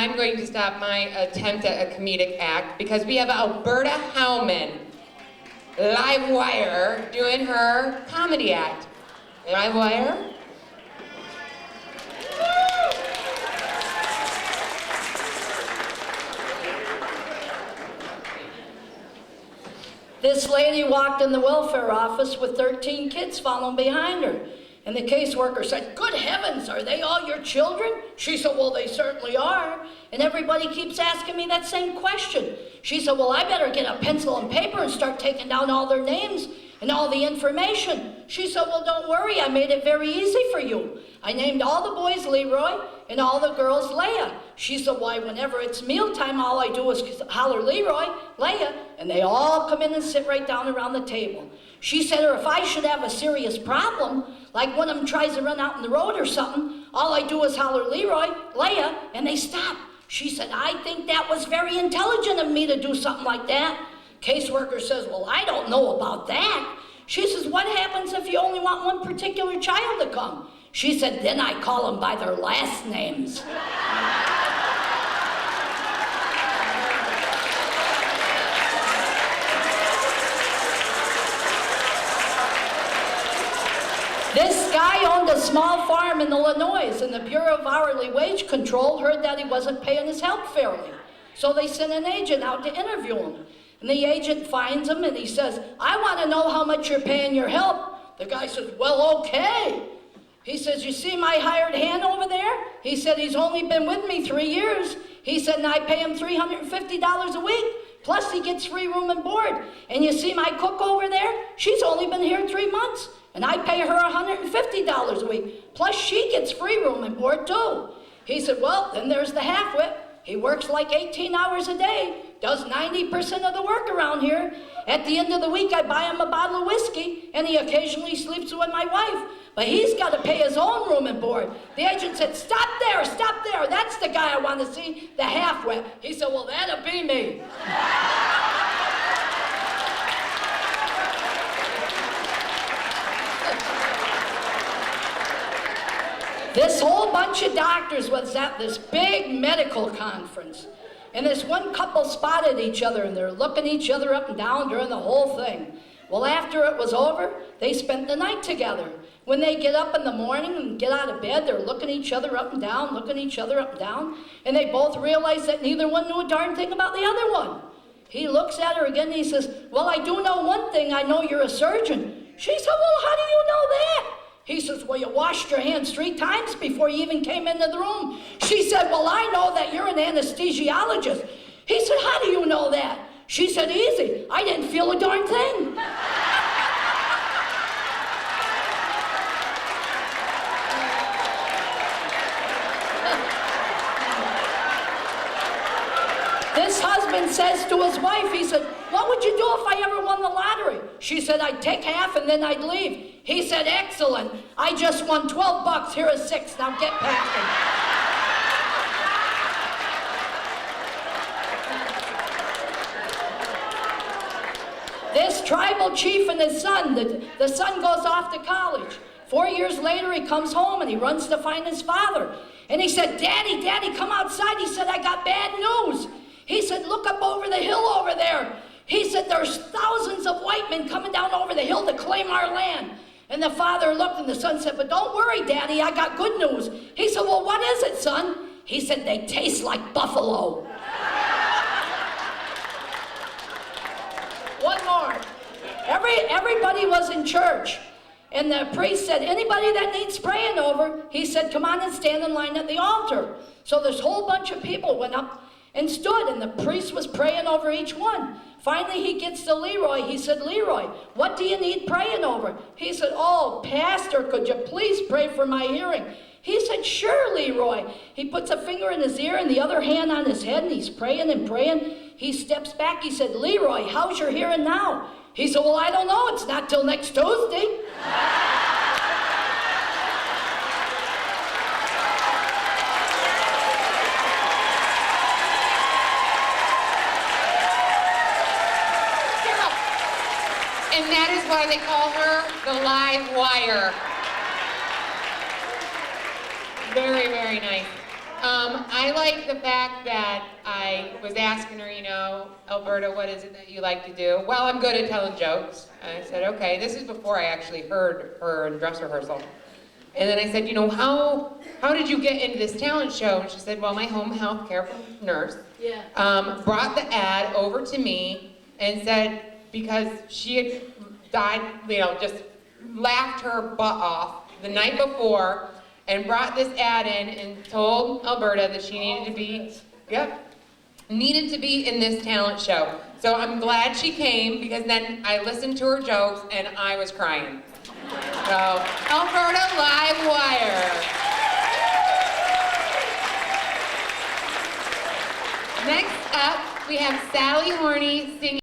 I'm going to stop my attempt at a comedic act because we have Alberta Howman, live wire, doing her comedy act. Live wire? This lady walked in the welfare office with 13 kids following behind her. And the caseworker said, "Good heavens, are they all your children?" She said, "Well, they certainly are." And everybody keeps asking me that same question. She said, "Well, I better get a pencil and paper and start taking down all their names and all the information." She said, "Well, don't worry, I made it very easy for you. I named all the boys Leroy and all the girls Leah." She said, "Why, whenever it's mealtime, all I do is holler Leroy, Leah, and they all come in and sit right down around the table." She said, "Or if I should have a serious problem, like one of them tries to run out in the road or something, all I do is holler Leroy, Leah, and they stop." She said, "I think that was very intelligent of me to do something like that." Caseworker says, "Well, I don't know about that." She says, "What happens if you only want one particular child to come?" She said, "Then I call them by their last names." This guy owned a small farm in Illinois, and the Bureau of Hourly Wage Control heard that he wasn't paying his help fairly. So they sent an agent out to interview him. And the agent finds him and he says, "I want to know how much you're paying your help." The guy says, "Well, okay." He says, "You see my hired hand over there?" He said, "He's only been with me 3 years." He said, "And I pay him $350 a week. Plus he gets free room and board. And you see my cook over there? She's only been here 3 months. And I pay her $150 a week. Plus she gets free room and board too." He said, "Well, then there's the halfwit. He works like 18 hours a day, does 90% of the work around here. At the end of the week, I buy him a bottle of whiskey, and he occasionally sleeps with my wife. But he's got to pay his own room and board." The agent said, stop there, that's the guy I want to see, the halfwit." He said, "Well, that'll be me." This whole bunch of doctors was at this big medical conference. And this one couple spotted each other, and they're looking each other up and down during the whole thing. Well, after it was over, they spent the night together. When they get up in the morning and get out of bed, they're looking each other up and down, and they both realize that neither one knew a darn thing about the other one. He looks at her again and he says, "Well, I do know one thing. I know you're a surgeon." She said, "Well, how do you know that?" He says, "Well, you washed your hands 3 times before you even came into the room." She said, "Well, I know that you're an anesthesiologist." He said, "How do you know that?" She said, "Easy. I didn't feel a darn thing." This husband says to his wife, he said, "What would you do if I ever won the lottery?" She said, "I'd take half and then I'd leave." He said, "Excellent. I just won $12. Here is 6. Now get packing." This tribal chief and his son, the son goes off to college. 4 years later, he comes home and he runs to find his father. And he said, Daddy, come outside." He said, "I got bad news." He said, "Look up over the hill over there." He said, "There's thousands of white men coming down over the hill to claim our land." And the father looked and the son said, "But don't worry, Daddy, I got good news." He said, "Well, what is it, son?" He said, "They taste like buffalo." One more. Everybody was in church. And the priest said, "Anybody that needs praying over," he said, "come on and stand in line at the altar." So this whole bunch of people went up and stood, and the priest was praying over each one. Finally, he gets to Leroy. He said, "Leroy, what do you need praying over?" He said, "Oh, Pastor, could you please pray for my hearing?" He said, "Sure, Leroy." He puts a finger in his ear and the other hand on his head, and he's praying and praying. He steps back. He said, "Leroy, how's your hearing now?" He said, "Well, I don't know. It's not till next Tuesday." And that is why they call her the live wire. Very, very nice. I like the fact that I was asking her, you know, Alberta, what is it that you like to do? Well, I'm good at telling jokes. And I said, okay. This is before I actually heard her in dress rehearsal. And then I said, you know, how did you get into this talent show? And she said, well, my home health care nurse brought the ad over to me and said, because she had died, you know, just laughed her butt off the night before and brought this ad in and told Alberta that she needed to be in this talent show. So I'm glad she came because then I listened to her jokes and I was crying. So, Alberta Live Wire. Next up, we have Sally Horney singing.